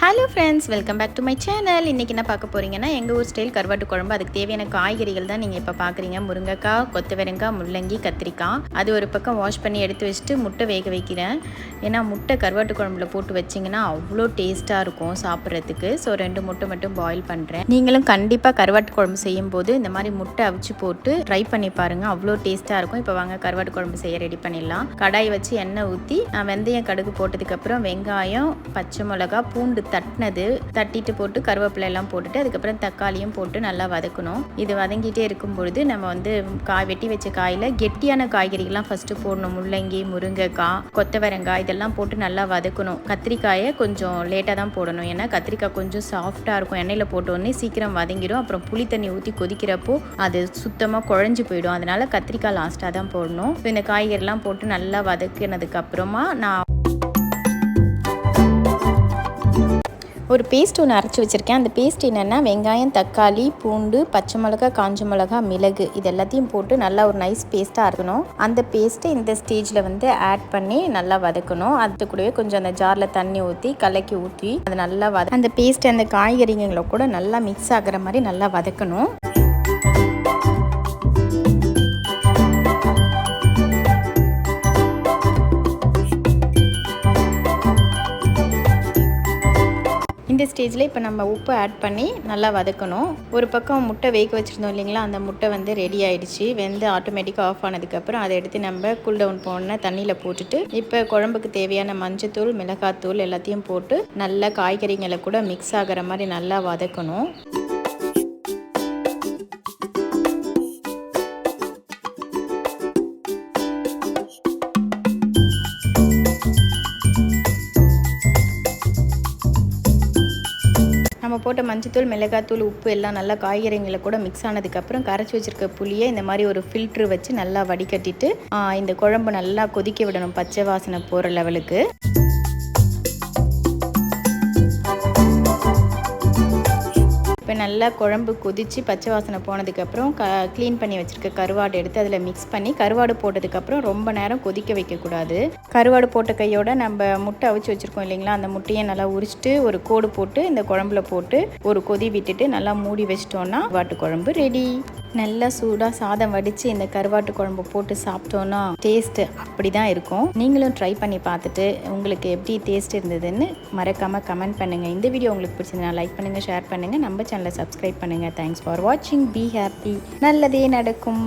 Hello friends, welcome back to my channel. இன்றைக்கி என்ன பார்க்க போகிறீங்கன்னா, எங்கள் ஊர் ஸ்டைல் கருவாட்டு குழம்பு. அதுக்கு தேவையான காய்கறிகள் தான் நீங்கள் இப்போ பார்க்குறீங்க. முருங்கைக்காய், கொத்தவரங்காய், முள்ளங்கி, கத்திரிக்காய். அது ஒரு பக்கம் வாஷ் பண்ணி எடுத்து வச்சுட்டு முட்டை வேக வைக்கிறேன். ஏன்னா முட்டை கருவாட்டு குழம்புல போட்டு வச்சிங்கன்னா அவ்வளோ டேஸ்ட்டாக இருக்கும் சாப்பிட்றதுக்கு. ஸோ 2 முட்டை மட்டும் பாயில் பண்ணுறேன். நீங்களும் கண்டிப்பாக கருவாட்டு குழம்பு செய்யும்போது இந்த மாதிரி முட்டை அவிச்சு போட்டு ட்ரை பண்ணி பாருங்கள். அவ்வளோ டேஸ்ட்டாக இருக்கும். இப்போ வாங்க கருவாட்டு குழம்பு செய்ய ரெடி பண்ணிடலாம். கடாய் வச்சு எண்ணெய் ஊற்றி வெந்தயம் கடுகு போட்டதுக்கப்புறம் வெங்காயம், பச்சை மிளகா, பூண்டு தட்டிட்டு போட்டு கருவேப்பிலை எல்லாம் போட்டுட்டு அதுக்கப்புறம் தக்காளியும் போட்டு நல்லா வதக்கணும். இது வதங்கிட்டே இருக்கும் பொழுது நம்ம வெட்டி வச்ச காயில் கெட்டியான காய்கறிகள்லாம் ஃபஸ்ட்டு போடணும். முள்ளங்கி, முருங்கைக்காய், கொத்தவரங்காய் இதெல்லாம் போட்டு நல்லா வதக்கணும். கத்திரிக்காயை கொஞ்சம் லேட்டாக தான் போடணும். ஏன்னா கத்திரிக்காய் கொஞ்சம் சாஃப்டாக இருக்கும். எண்ணெயில் போட்டோடனே சீக்கிரம் வதங்கிடும். அப்புறம் புளி தண்ணி ஊற்றி கொதிக்கிறப்போ அது சுத்தமாக குழஞ்சி போயிடும். அதனால கத்திரிக்காய் லாஸ்ட்டாக தான் போடணும். இந்த காய்கறிலாம் போட்டு நல்லா வதக்கினதுக்கு அப்புறமா நான் ஒரு பேஸ்ட் ஒன்று அரைச்சி வச்சுருக்கேன். அந்த பேஸ்ட் என்னென்னா வெங்காயம், தக்காளி, பூண்டு, பச்சை மிளகா, காஞ்ச மிளகா, மிளகு இது எல்லாத்தையும் போட்டு நல்லா ஒரு நைஸ் பேஸ்ட்டாக இருக்கணும். அந்த பேஸ்ட்டை இந்த ஸ்டேஜில் ஆட் பண்ணி நல்லா வதக்கணும். அது கூடவே கொஞ்சம் அந்த ஜாரில் தண்ணி ஊற்றி கலக்கி ஊற்றி அது நல்லா அந்த பேஸ்ட் அந்த காய்கறிகளை கூட நல்லா மிக்ஸ் ஆகிற மாதிரி நல்லா வதக்கணும். இந்த ஸ்டேஜில் இப்போ நம்ம உப்பு ஆட் பண்ணி நல்லா வதக்கணும். ஒரு பக்கம் முட்டை வேக வச்சுருந்தோம் இல்லைங்களா, அந்த முட்டை ரெடி ஆகிடுச்சு. ஆட்டோமேட்டிக்காக ஆஃப் ஆனதுக்கப்புறம் அதை எடுத்து நம்ம கூல் டவுன் போன தண்ணியில் போட்டுட்டு இப்போ குழம்புக்கு தேவையான மஞ்சத்தூள், மிளகாத்தூள் எல்லாத்தையும் போட்டு நல்லா காய்கறிகளை கூட மிக்ஸ் ஆகிற மாதிரி நல்லா வதக்கணும். நம்ம போட்ட மஞ்சத்தூள், மிளகாத்தூள், உப்பு எல்லாம் நல்லா காய்கறிகளை கூட மிக்ஸ் ஆனதுக்கப்புறம் கரைச்சி வச்சுருக்க புளியை இந்த மாதிரி ஒரு ஃபில்ட்ரு வச்சு நல்லா வடிகட்டிட்டு இந்த குழம்பு நல்லா கொதிக்க விடணும். பச்சை வாசனை போகிற லெவலுக்கு. இப்போ நல்லா குழம்பு கொதித்து பச்சை வாசனை போனதுக்கப்புறம் க்ளீன் பண்ணி வச்சுருக்க கருவாடு எடுத்து அதில் மிக்ஸ் பண்ணி கருவாடு போட்டதுக்கப்புறம் ரொம்ப நேரம் கொதிக்க வைக்கக்கூடாது. கருவாடு போட்ட கையோட நம்ம முட்டை அவிச்சு வச்சுருக்கோம் இல்லைங்களா, அந்த முட்டையை நல்லா உரிச்சிட்டு ஒரு கோடு போட்டு இந்த குழம்புல போட்டு ஒரு கொதி விட்டுட்டு நல்லா மூடி வச்சிட்டோன்னா கருவாட்டு குழம்பு ரெடி. நல்லா சூடாக சாதம் வடித்து இந்த கருவாட்டு குழம்பு போட்டு சாப்பிட்டோன்னா டேஸ்ட்டு அப்படி தான் இருக்கும். நீங்களும் ட்ரை பண்ணி பார்த்துட்டு உங்களுக்கு எப்படி டேஸ்ட் இருந்ததுன்னு மறக்காமல் கமெண்ட் பண்ணுங்கள். இந்த வீடியோ உங்களுக்கு பிடிச்சிருந்தா லைக் பண்ணுங்கள், ஷேர் பண்ணுங்கள், நம்ம சேனலை சப்ஸ்கிரைப் பண்ணுங்கள். தேங்க்ஸ் ஃபார் வாட்சிங். Be happy. நல்லதே நடக்கும்.